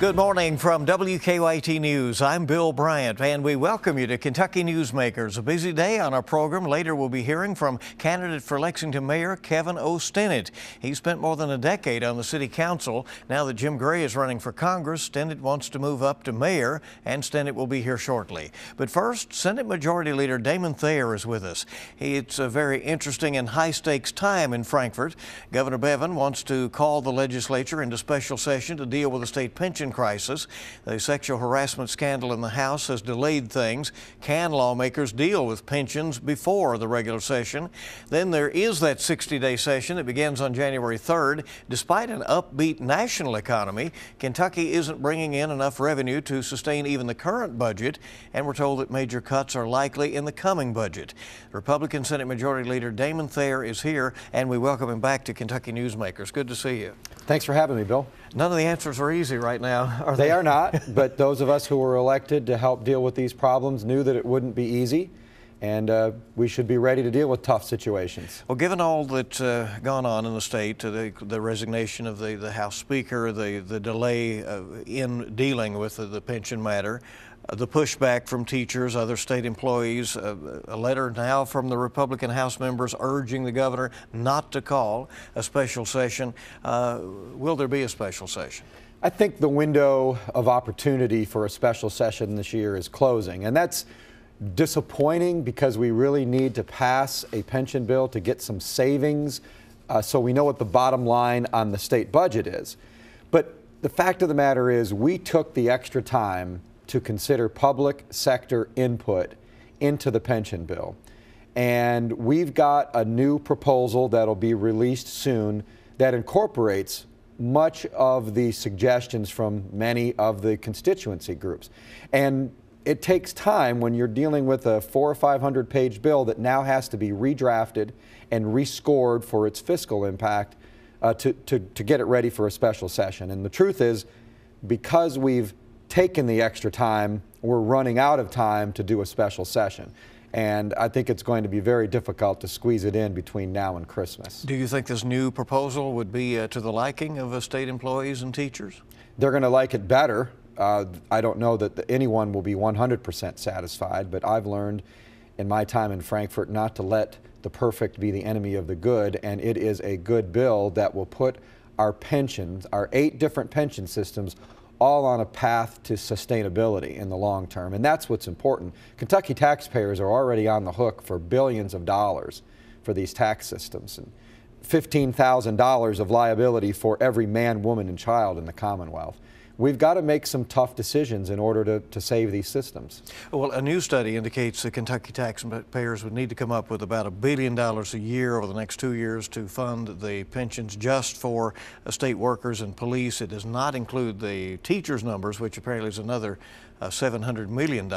Good morning from WKYT News. I'm Bill Bryant, and we welcome you to Kentucky Newsmakers. A busy day on our program. Later, we'll be hearing from candidate for Lexington Mayor Kevin O. Stinnett. He spent more than a decade on the city council. Now that Jim Gray is running for Congress, Stinnett wants to move up to mayor, and Stinnett will be here shortly. But first, Senate Majority Leader Damon Thayer is with us. It's a very interesting and high-stakes time in Frankfort. Governor Bevin wants to call the legislature into special session to deal with the state pension crisis. The sexual harassment scandal in the House has delayed things. Can lawmakers deal with pensions before the regular session? Then there is that 60-day session that begins on January 3rd. Despite an upbeat national economy, Kentucky isn't bringing in enough revenue to sustain even the current budget, and we're told that major cuts are likely in the coming budget. Republican Senate Majority Leader Damon Thayer is here, and we welcome him back to Kentucky Newsmakers. Good to see you. Thanks for having me, Bill. None of the answers are easy right now, are they? They are not, but those of us who were elected to help deal with these problems knew that it wouldn't be easy, and we should be ready to deal with tough situations. Well, given all that's gone on in the state, the resignation of the House Speaker, the delay in dealing with the pension matter, the pushback from teachers, other state employees, a letter now from the Republican House members urging the governor not to call a special session. Will there be a special session? I think the window of opportunity for a special session this year is closing, and that's disappointing because we really need to pass a pension bill to get some savings so we know what the bottom line on the state budget is. But the fact of the matter is we took the extra time to consider public sector input into the pension bill. And we've got a new proposal that'll be released soon that incorporates much of the suggestions from many of the constituency groups. And it takes time when you're dealing with a 400 or 500 page bill that now has to be redrafted and rescored for its fiscal impact to get it ready for a special session. And the truth is, because we've taken the extra time, we're running out of time to do a special session. And I think it's going to be very difficult to squeeze it in between now and Christmas. Do you think this new proposal would be to the liking of state employees and teachers? They're going to like it better. I don't know that anyone will be 100% satisfied, but I've learned in my time in Frankfort not to let the perfect be the enemy of the good, and it is a good bill that will put our pensions, our 8 different pension systems, all on a path to sustainability in the long term. And that's what's important. Kentucky taxpayers are already on the hook for billions of dollars for these tax systems, and $15,000 of liability for every man, woman, and child in the Commonwealth. We've got to make some tough decisions in order to save these systems. Well, a new study indicates that Kentucky taxpayers would need to come up with about $1 billion a year over the next 2 years to fund the pensions just for state workers and police. It does not include the teachers' numbers, which apparently is another $700 million.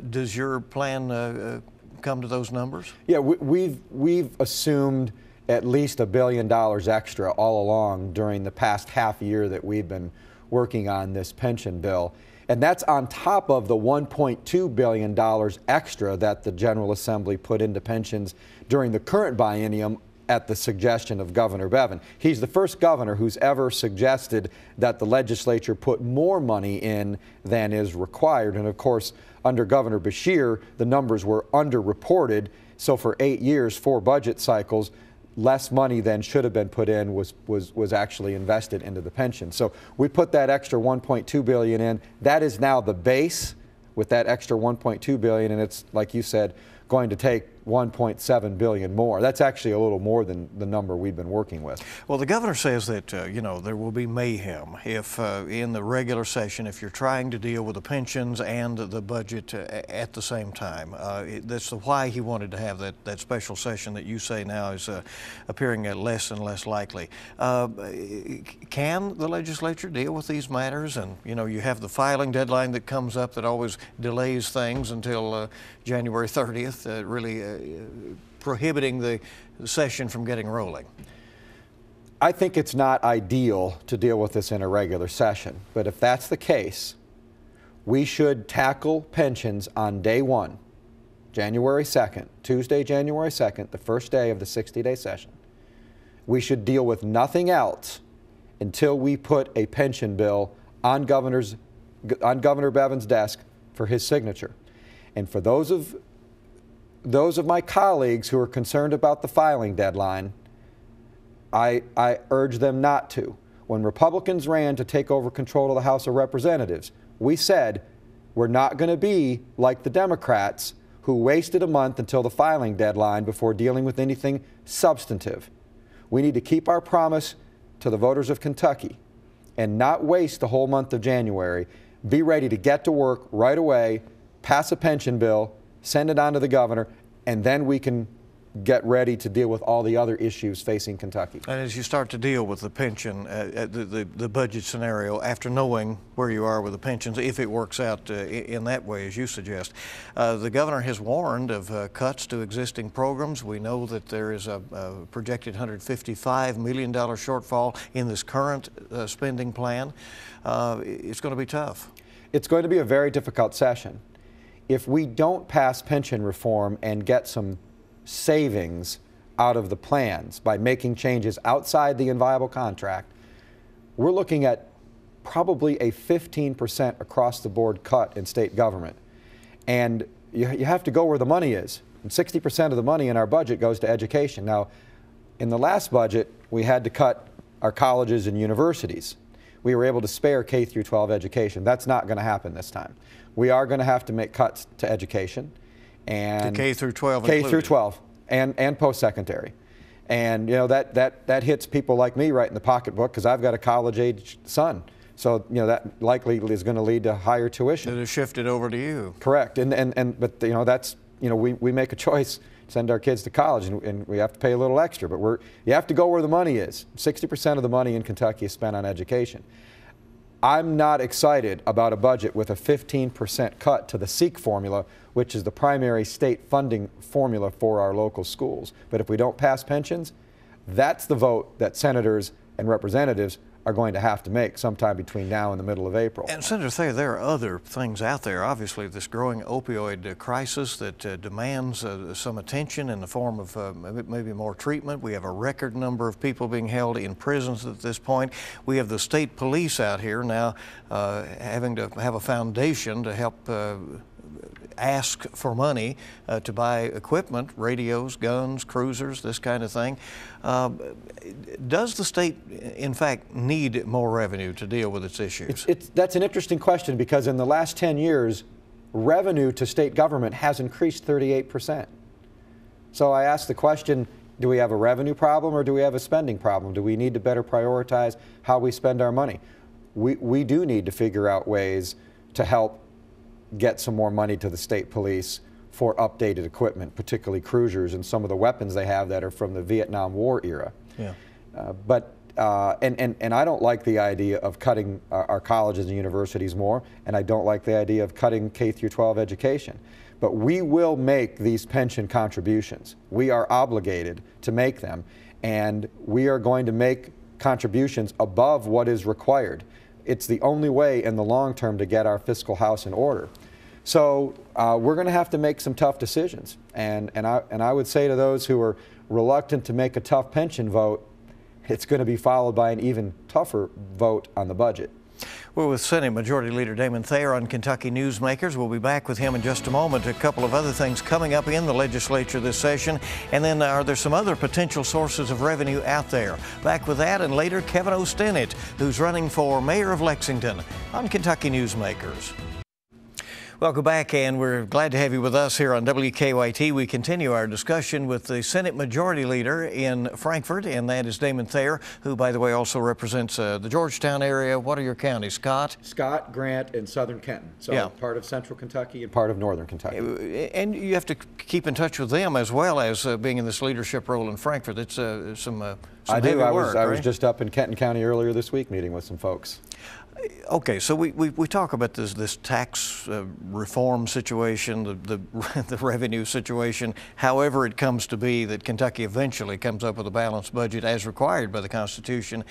Does your plan come to those numbers? Yeah, we've assumed at least $1 billion extra all along during the past half year that we've been working on this pension bill. And that's on top of the $1.2 billion extra that the General Assembly put into pensions during the current biennium at the suggestion of Governor Bevin. He's the first governor who's ever suggested that the legislature put more money in than is required. And of course, under Governor Beshear, the numbers were underreported. So for 8 years, 4 budget cycles, less money than should have been put in was actually invested into the pension. So we put that extra $1.2 billion in. That is now the base with that extra $1.2 billion, and it's, like you said, going to take $1.7 billion more. That's actually a little more than the number we've been working with. Well, the governor says that, there will be mayhem if in the regular session, if you're trying to deal with the pensions and the budget at the same time. That's why he wanted to have that special session that you say now is appearing less and less likely. Can the legislature deal with these matters? And, you have the filing deadline that comes up that always delays things until January 30th, really prohibiting the session from getting rolling. I think it's not ideal to deal with this in a regular session, but if that's the case, we should tackle pensions on day one, January 2nd, Tuesday, January 2nd, the first day of the 60-day session. We should deal with nothing else until we put a pension bill on Governor Bevin's desk for his signature. And for those of my colleagues who are concerned about the filing deadline, I urge them not to. When Republicans ran to take over control of the House of Representatives, we said we're not going to be like the Democrats who wasted a month until the filing deadline before dealing with anything substantive. We need to keep our promise to the voters of Kentucky and not waste the whole month of January. Be ready to get to work right away, pass a pension bill, send it on to the governor, and then we can get ready to deal with all the other issues facing Kentucky. And as you start to deal with the pension, the budget scenario, after knowing where you are with the pensions, if it works out in that way, as you suggest, the governor has warned of cuts to existing programs. We know that there is a projected $155 million shortfall in this current spending plan. It's going to be tough. It's going to be a very difficult session. If we don't pass pension reform and get some savings out of the plans by making changes outside the inviolable contract, we're looking at probably a 15% across the board cut in state government. And you have to go where the money is. And 60% of the money in our budget goes to education. Now, in the last budget, we had to cut our colleges and universities. We were able to spare K through 12 education. That's not going to happen this time. We are going to have to make cuts to education. And to K through 12 K included. through 12 and post-secondary. And you know that hits people like me right in the pocketbook because I've got a college-age son. So you know that likely is going to lead to higher tuition. It has shifted over to you. Correct. But you know that's we make a choice, send our kids to college, and we have to pay a little extra. But you have to go where the money is. 60% of the money in Kentucky is spent on education. I'm not excited about a budget with a 15% cut to the SEEK formula, which is the primary state funding formula for our local schools. But if we don't pass pensions, that's the vote that senators and representatives are going to have to make sometime between now and the middle of April. And Senator Thayer, there are other things out there. Obviously, this growing opioid crisis that demands some attention in the form of maybe more treatment. We have a record number of people being held in prisons at this point. We have the state police out here now having to have a foundation to help ask for money to buy equipment, radios, guns, cruisers, this kind of thing. Does the state, in fact, need more revenue to deal with its issues? That's an interesting question because in the last 10 years, revenue to state government has increased 38%. So I ask the question, do we have a revenue problem or do we have a spending problem? Do we need to better prioritize how we spend our money? We do need to figure out ways to help get some more money to the state police for updated equipment, particularly cruisers and some of the weapons they have that are from the Vietnam War era. Yeah. And I don't like the idea of cutting our colleges and universities more, and I don't like the idea of cutting K through 12 education. But we will make these pension contributions. We are obligated to make them, and we are going to make contributions above what is required. It's the only way in the long term to get our fiscal house in order. So we're going to have to make some tough decisions. And I would say to those who are reluctant to make a tough pension vote, it's going to be followed by an even tougher vote on the budget. We're with Senate Majority Leader Damon Thayer on Kentucky Newsmakers. We'll be back with him in just a moment. A couple of other things coming up in the legislature this session. And then are there some other potential sources of revenue out there? Back with that and later Kevin O. Stinnett, who's running for mayor of Lexington on Kentucky Newsmakers. Welcome back, and we're glad to have you with us here on WKYT. We continue our discussion with the Senate Majority Leader in Frankfort, and that is Damon Thayer, who, by the way, also represents the Georgetown area. What are your counties, Scott? Scott, Grant, and Southern Kenton. So yeah. Part of Central Kentucky and part of Northern Kentucky. And you have to keep in touch with them as well as being in this leadership role in Frankfort. It's some I do. I was just up in Kenton County earlier this week meeting with some folks. Okay, so we talk about this tax reform situation, the revenue situation, however it comes to be that Kentucky eventually comes up with a balanced budget as required by the Constitution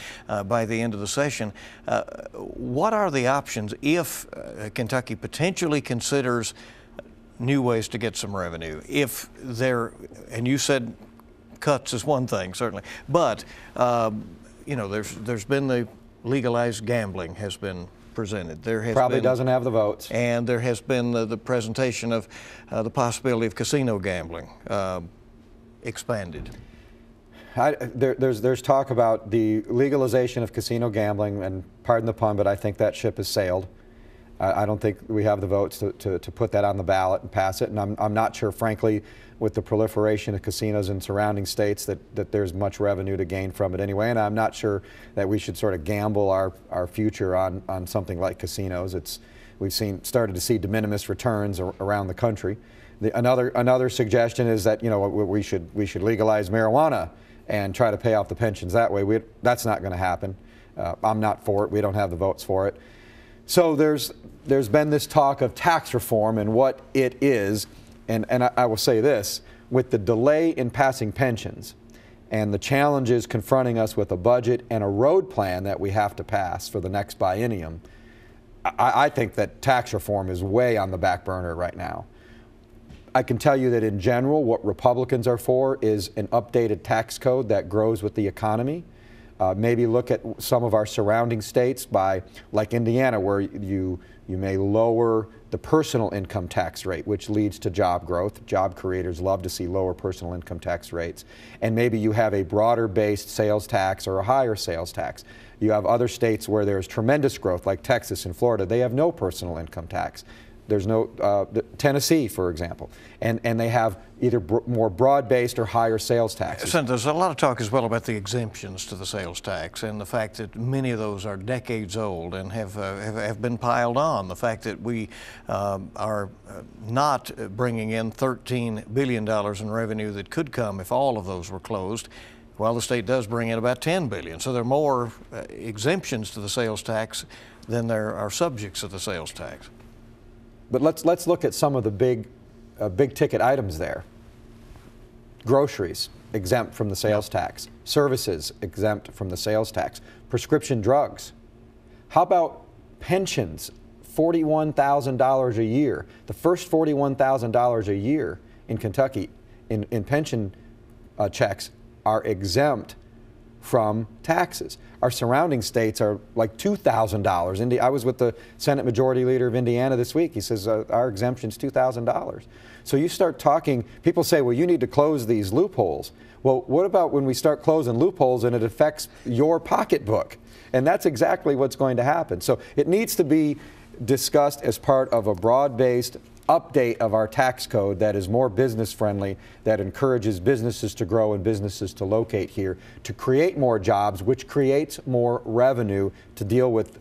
by the end of the session. What are the options if Kentucky potentially considers new ways to get some revenue? If there, and you said cuts is one thing, certainly, but you know, there's been the legalized gambling has been presented. There has Probably been, doesn't have the votes. and there has been the presentation of the possibility of casino gambling expanded. There's talk about the legalization of casino gambling, and pardon the pun, but I think that ship has sailed. I don't think we have the votes to put that on the ballot and pass it, and I'm not sure, frankly, with the proliferation of casinos in surrounding states that there's much revenue to gain from it anyway, and I'm not sure that we should sort of gamble our future on something like casinos. We've started to see de minimis returns around the country. Another suggestion is that, you know, we should legalize marijuana and try to pay off the pensions that way. That's not going to happen. I'm not for it. We don't have the votes for it. So there's been this talk of tax reform and what it is, and I will say this, with the delay in passing pensions and the challenges confronting us with a budget and a road plan that we have to pass for the next biennium, I think that tax reform is way on the back burner right now. I can tell you that in general, what Republicans are for is an updated tax code that grows with the economy. Maybe look at some of our surrounding states, like Indiana, where you may lower the personal income tax rate, which leads to job growth. Job creators love to see lower personal income tax rates. And maybe you have a broader based sales tax or a higher sales tax. You have other states where there's tremendous growth, like Texas and Florida. They have no personal income tax. There's no, Tennessee, for example, and they have either more broad-based or higher sales taxes. Senator, there's a lot of talk as well about the exemptions to the sales tax and the fact that many of those are decades old and have been piled on. The fact that we are not bringing in $13 billion in revenue that could come if all of those were closed, while the state does bring in about $10 billion. So there are more exemptions to the sales tax than there are subjects of the sales tax. But let's look at some of the big ticket items there. Groceries, exempt from the sales tax. Services, exempt from the sales tax. Prescription drugs. How about pensions? $41,000 a year. The first $41,000 a year in Kentucky in pension checks are exempt from taxes. Our surrounding states are like $2,000. I was with the Senate Majority Leader of Indiana this week. He says our exemption's $2,000. So you start talking, people say, well, you need to close these loopholes. Well, what about when we start closing loopholes and it affects your pocketbook? And that's exactly what's going to happen. So it needs to be discussed as part of a broad-based update of our tax code that is more business friendly, that encourages businesses to grow and businesses to locate here, to create more jobs, which creates more revenue to deal with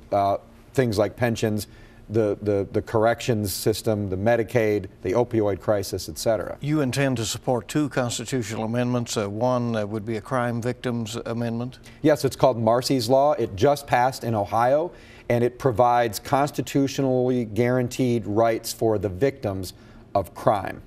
things like pensions, the corrections system, the Medicaid, the opioid crisis, et cetera. You intend to support two constitutional amendments. One would be a crime victims amendment? Yes, it's called Marsy's Law. It just passed in Ohio, and it provides constitutionally guaranteed rights for the victims of crime.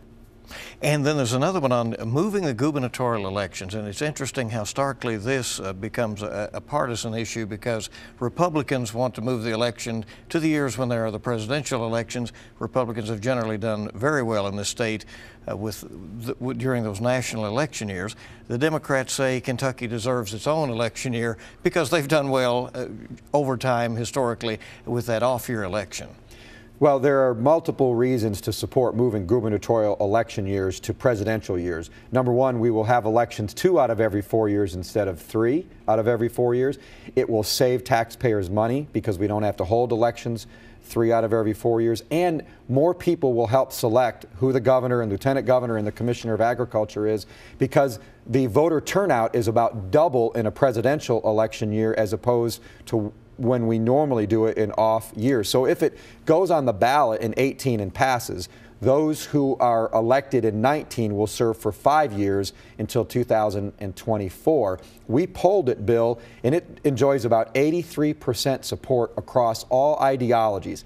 And then there's another one on moving the gubernatorial elections, and it's interesting how starkly this becomes a partisan issue, because Republicans want to move the election to the years when there are the presidential elections. Republicans have generally done very well in this state during those national election years. The Democrats say Kentucky deserves its own election year because they've done well over time historically with that off-year election. Well, there are multiple reasons to support moving gubernatorial election years to presidential years. Number one, we will have elections 2 out of every 4 years instead of 3 out of every 4 years. It will save taxpayers money because we don't have to hold elections 3 out of every 4 years. And more people will help select who the governor and lieutenant governor and the commissioner of agriculture is, because the voter turnout is about double in a presidential election year as opposed to when we normally do it in off years. So if it goes on the ballot in 18 and passes, those who are elected in 19 will serve for 5 years until 2024. We polled it, Bill, and it enjoys about 83% support across all ideologies.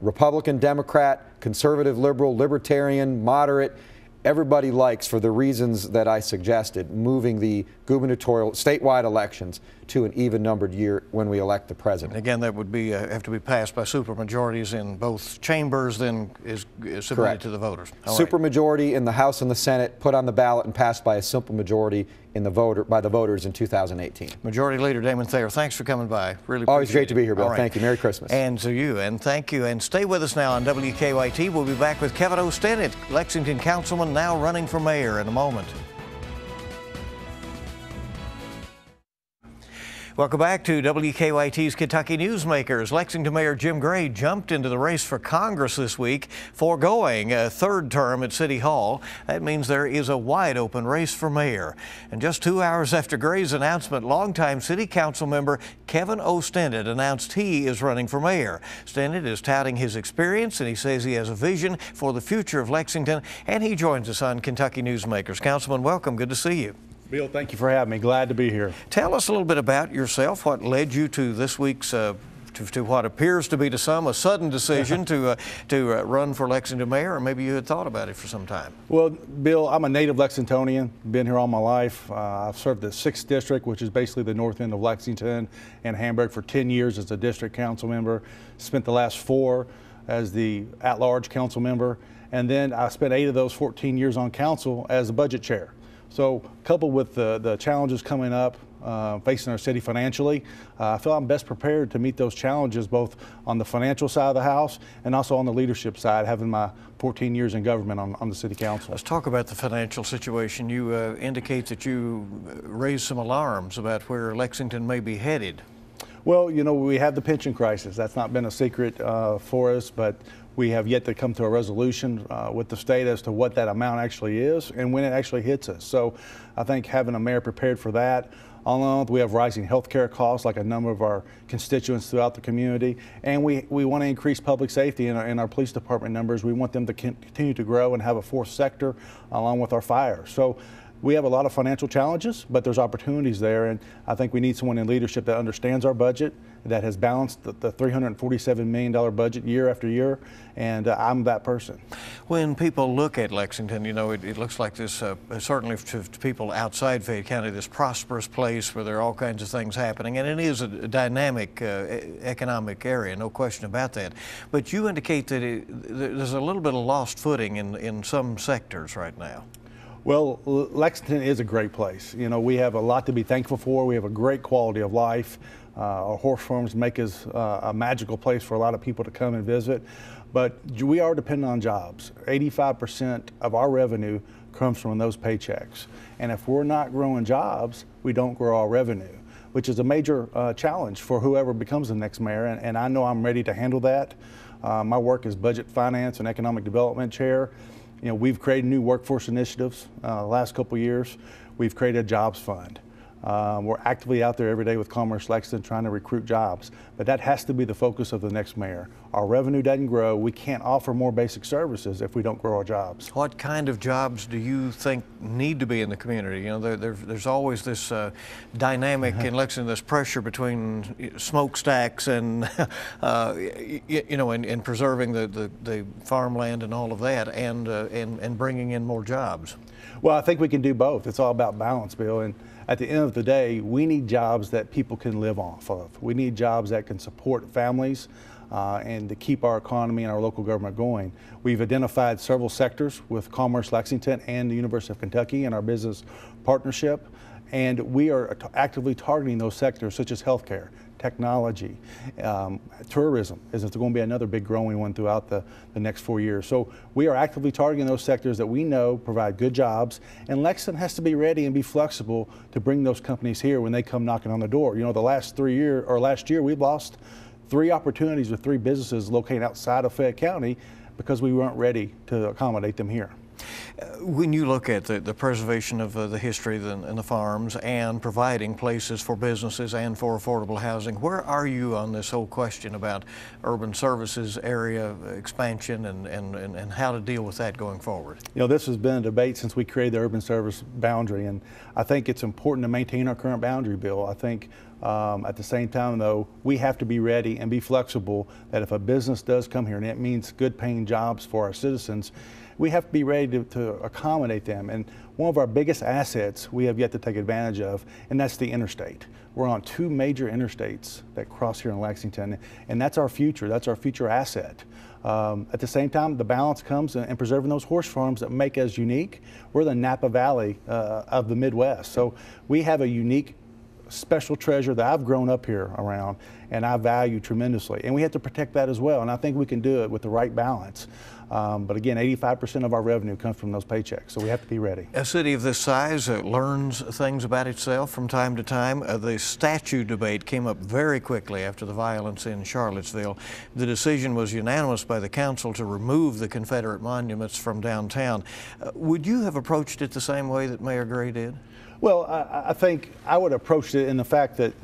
Republican, Democrat, conservative, liberal, libertarian, moderate. Everybody likes, for the reasons that I suggested, moving the gubernatorial statewide elections to an even-numbered year when we elect the president. Again, that would be have to be passed by supermajorities in both chambers, then is submitted Correct. to the voters. Supermajority in the House and the Senate, put on the ballot and passed by a simple majority by the voters in 2018. Majority Leader Damon Thayer, thanks for coming by. Really Always appreciate great to be here, Bill. Right. Thank you. Merry Christmas. And to you, and thank you. And stay with us now on WKYT. We'll be back with Kevin O. Stennett, Lexington councilman, now running for mayor, in a moment. Welcome back to WKYT's Kentucky Newsmakers. Lexington Mayor Jim Gray jumped into the race for Congress this week, foregoing a third term at City Hall. That means there is a wide open race for mayor. And just 2 hours after Gray's announcement, longtime City Council member Kevin O. Stennett announced he is running for mayor. Stennett is touting his experience, and he says he has a vision for the future of Lexington, and he joins us on Kentucky Newsmakers. Councilman, welcome. Good to see you. Bill, thank you for having me. Glad to be here. Tell us a little bit about yourself. What led you to this week's, to what appears to be to some a sudden decision to run for Lexington mayor, or maybe you had thought about it for some time? Well, Bill, I'm a native Lexingtonian. Been here all my life. I've served the 6th District, which is basically the north end of Lexington and Hamburg, for 10 years as a district council member. Spent the last 4 as the at-large council member. And then I spent 8 of those 14 years on council as the budget chair. So coupled with the challenges coming up facing our city financially, I feel I'm best prepared to meet those challenges both on the financial side of the house and also on the leadership side, having my 14 years in government on the city council. Let's talk about the financial situation. You indicate that you raised some alarms about where Lexington may be headed. Well, you know, we have the pension crisis. That's not been a secret for us, but we have yet to come to a resolution with the state as to what that amount actually is and when it actually hits us. So I think having a mayor prepared for that, along with we have rising health care costs like a number of our constituents throughout the community, and we want to increase public safety in our police department numbers. We want them to continue to grow and have a 4th sector along with our fire. So we have a lot of financial challenges, but there's opportunities there, and I think we need someone in leadership that understands our budget, that has balanced the $347 million budget year after year, and I'm that person. When people look at Lexington, you know, it looks like this, certainly to people outside Fayette County, this prosperous place where there are all kinds of things happening, and it is a dynamic economic area, no question about that. But you indicate that there's a little bit of lost footing in some sectors right now. Well, Lexington is a great place. You know, we have a lot to be thankful for. We have a great quality of life. Our horse farms make us a magical place for a lot of people to come and visit. But we are dependent on jobs. 85% of our revenue comes from those paychecks. And if we're not growing jobs, we don't grow our revenue, which is a major challenge for whoever becomes the next mayor. And I know I'm ready to handle that. My work is budget finance and economic development chair. You know, we've created new workforce initiatives the last couple of years. We've created a jobs fund. We're actively out there every day with Commerce Lexington trying to recruit jobs, but that has to be the focus of the next mayor. Our revenue doesn't grow. We can't offer more basic services if we don't grow our jobs. What kind of jobs do you think need to be in the community? You know, there's always this dynamic in Lexington, this pressure between smokestacks and, you know, and preserving the farmland and all of that, and bringing in more jobs. Well, I think we can do both. It's all about balance, Bill. And at the end of the day, we need jobs that people can live off of. We need jobs that can support families and to keep our economy and our local government going. We've identified several sectors with Commerce Lexington and the University of Kentucky in our business partnership, and we are actively targeting those sectors such as healthcare, technology, tourism is going to be another big growing one throughout the next 4 years. So we are actively targeting those sectors that we know provide good jobs, and Lexington has to be ready and be flexible to bring those companies here when they come knocking on the door. You know, the last year we've lost 3 opportunities with 3 businesses located outside of Fayette County because we weren't ready to accommodate them here. When you look at the preservation of the history and the farms and providing places for businesses and for affordable housing, where are you on this whole question about urban services area expansion and how to deal with that going forward? You know, this has been a debate since we created the urban service boundary, and I think it's important to maintain our current boundary, Bill. I think at the same time, though, we have to be ready and be flexible that if a business does come here and it means good paying jobs for our citizens, we have to be ready to accommodate them. And one of our biggest assets we have yet to take advantage of, and that's the interstate. We're on 2 major interstates that cross here in Lexington, and that's our future. That's our future asset. At the same time, the balance comes in preserving those horse farms that make us unique. We're the Napa Valley of the Midwest, so we have a unique special treasure that I've grown up here around and I value tremendously, and we have to protect that as well, and I think we can do it with the right balance. But again, 85% of our revenue comes from those paychecks, so we have to be ready. A city of this size learns things about itself from time to time. The statue debate came up very quickly after the violence in Charlottesville. The decision was unanimous by the council to remove the Confederate monuments from downtown. Would you have approached it the same way that Mayor Gray did? Well, I think I would approach it in the fact that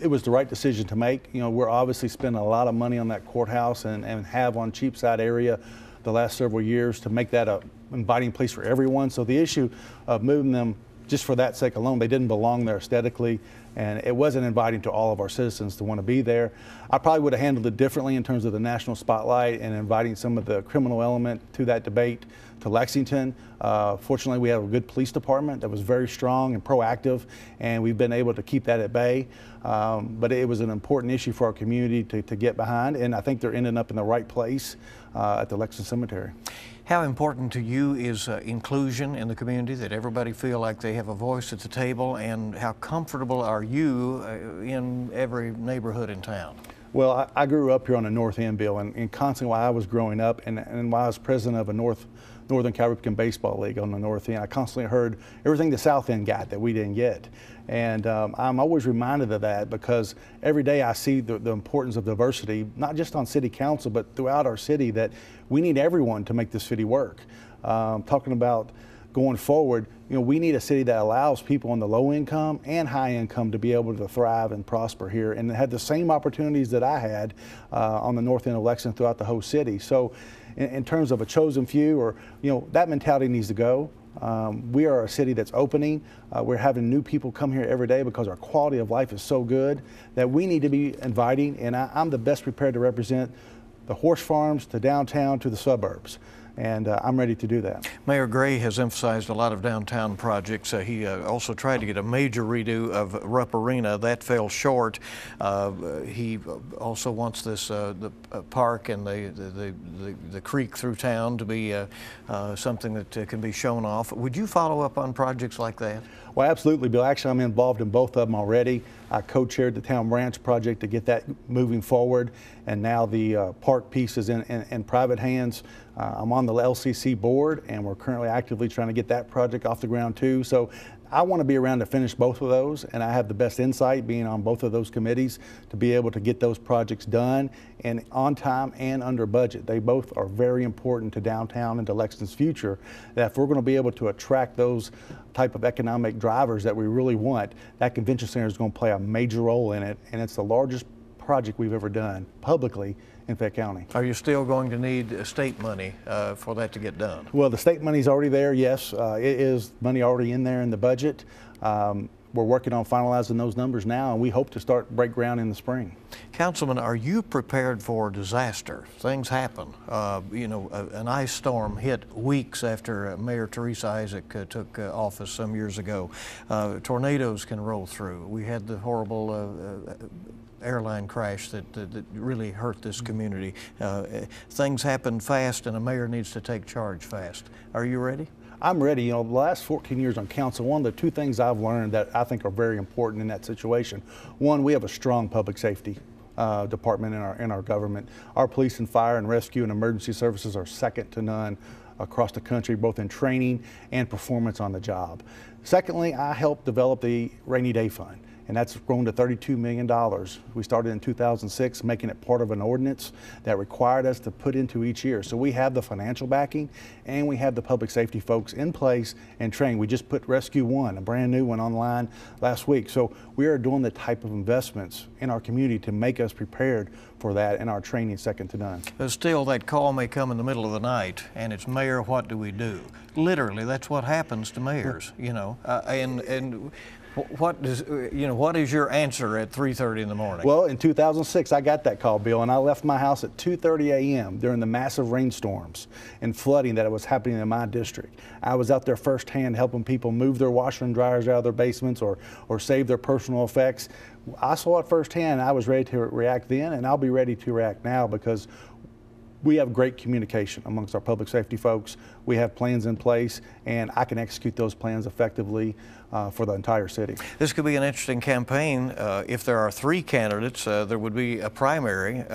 it was the right decision to make. You know, we're obviously spending a lot of money on that courthouse and have on Cheapside area the last several years to make that a inviting place for everyone. So the issue of moving them just for that sake alone, they didn't belong there aesthetically, and it wasn't inviting to all of our citizens to want to be there. I probably would have handled it differently in terms of the national spotlight and inviting some of the criminal element to that debate to Lexington. Fortunately, we have a good police department that was very strong and proactive, and we've been able to keep that at bay. But it was an important issue for our community to get behind, and I think they're ending up in the right place at the Lexington Cemetery. How important to you is inclusion in the community, that everybody feel like they have a voice at the table, and how comfortable are you in every neighborhood in town? Well, I grew up here on the North End, Bill, and constantly while I was growing up and while I was president of a Northern Caribbean Baseball League on the North End, I constantly heard everything the South End got that we didn't get. And I'm always reminded of that because every day I see the importance of diversity, not just on city council, but throughout our city, that we need everyone to make this city work. Talking about going forward, you know, we need a city that allows people on the low income and high income to be able to thrive and prosper here and have the same opportunities that I had on the north end of Lexington throughout the whole city. So in terms of a chosen few, or, you know, that mentality needs to go. We are a city that's opening. We're having new people come here every day because our quality of life is so good that we need to be inviting, and I'm the best prepared to represent the horse farms to downtown to the suburbs. And I'm ready to do that. Mayor Gray has emphasized a lot of downtown projects. He also tried to get a major redo of Rupp Arena. That fell short. He also wants this the park and the creek through town to be something that can be shown off. Would you follow up on projects like that? Well, absolutely, Bill. Actually, I'm involved in both of them already. I co-chaired the Town Branch project to get that moving forward, and now the park piece is in private hands. I'm on the LCC board, and we're currently actively trying to get that project off the ground too. So I want to be around to finish both of those, and I have the best insight being on both of those committees to be able to get those projects done and on time and under budget. They both are very important to downtown and to Lexington's future, that if we're going to be able to attract those type of economic drivers that we really want, that convention center is going to play a major role in it, and it's the largest project we've ever done publicly in Fayette County. Are you still going to need state money for that to get done? Well, the state money's already there, yes. It is money already in there in the budget. We're working on finalizing those numbers now, and we hope to break ground in the spring. Councilman, are you prepared for disaster? Things happen. You know, an ice storm hit weeks after Mayor Teresa Isaac took office some years ago. Tornadoes can roll through. We had the horrible airline crash that really hurt this community. Things happen fast, and a mayor needs to take charge fast. Are you ready? I'm ready. You know, the last 14 years on council, one of the two things I've learned that I think are very important in that situation. One, we have a strong public safety department in our government. Our police and fire and rescue and emergency services are second to none across the country, both in training and performance on the job. Secondly, I helped develop the Rainy Day Fund, and that's grown to $32 million. We started in 2006, making it part of an ordinance that required us to put into each year. So we have the financial backing, and we have the public safety folks in place and trained. We just put Rescue One, a brand new one, online last week. So we are doing the type of investments in our community to make us prepared for that, and our training second to none. But still, that call may come in the middle of the night, and it's, Mayor, what do we do? Literally, that's what happens to mayors. You know, know, and what is your answer at 3:30 in the morning? Well, in 2006, I got that call, Bill, and I left my house at 2:30 a.m. during the massive rainstorms and flooding that was happening in my district. I was out there firsthand helping people move their washer and dryers out of their basements or save their personal effects. I saw it firsthand. I was ready to react then, and I'll be ready to react now because we have great communication amongst our public safety folks. We have plans in place, and I can execute those plans effectively for the entire city. This could be an interesting campaign. If there are 3 candidates, there would be a primary.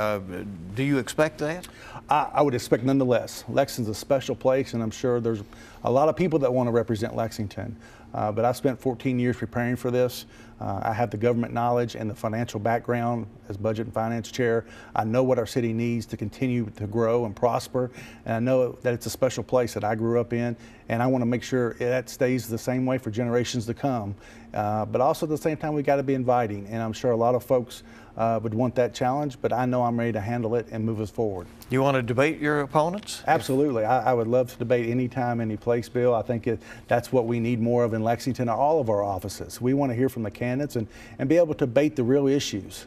Do you expect that? I would expect none the less. Lexington's a special place, and I'm sure there's a lot of people that want to represent Lexington. But I spent 14 years preparing for this. I have the government knowledge and the financial background as Budget and Finance Chair. I know what our city needs to continue to grow and prosper, and I know that it's a special place that I grew up in, and I want to make sure that stays the same way for generations to come. But also at the same time, we got to be inviting, and I'm sure a lot of folks would want that challenge, but I know I'm ready to handle it and move us forward. You want to debate your opponents? Absolutely. I would love to debate anytime, any place, Bill. I think that's what we need more of in Lexington, all of our offices. We want to hear from the candidates and be able to debate the real issues.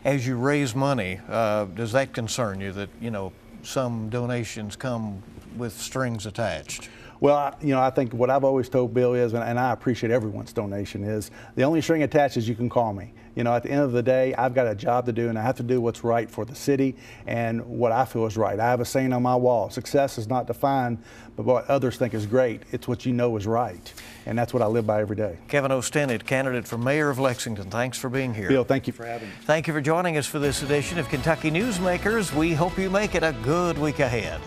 As you raise money, does that concern you that, some donations come with strings attached? Well, I think what I've always told Bill is, and I appreciate everyone's donation, is the only string attached is you can call me. At the end of the day, I've got a job to do, and I have to do what's right for the city and what I feel is right. I have a saying on my wall: success is not defined by what others think is great. It's what you know is right. And that's what I live by every day. Kevin O. Stennett, candidate for mayor of Lexington, thanks for being here. Bill, thank you for having me. Thank you for joining us for this edition of Kentucky Newsmakers. We hope you make it a good week ahead.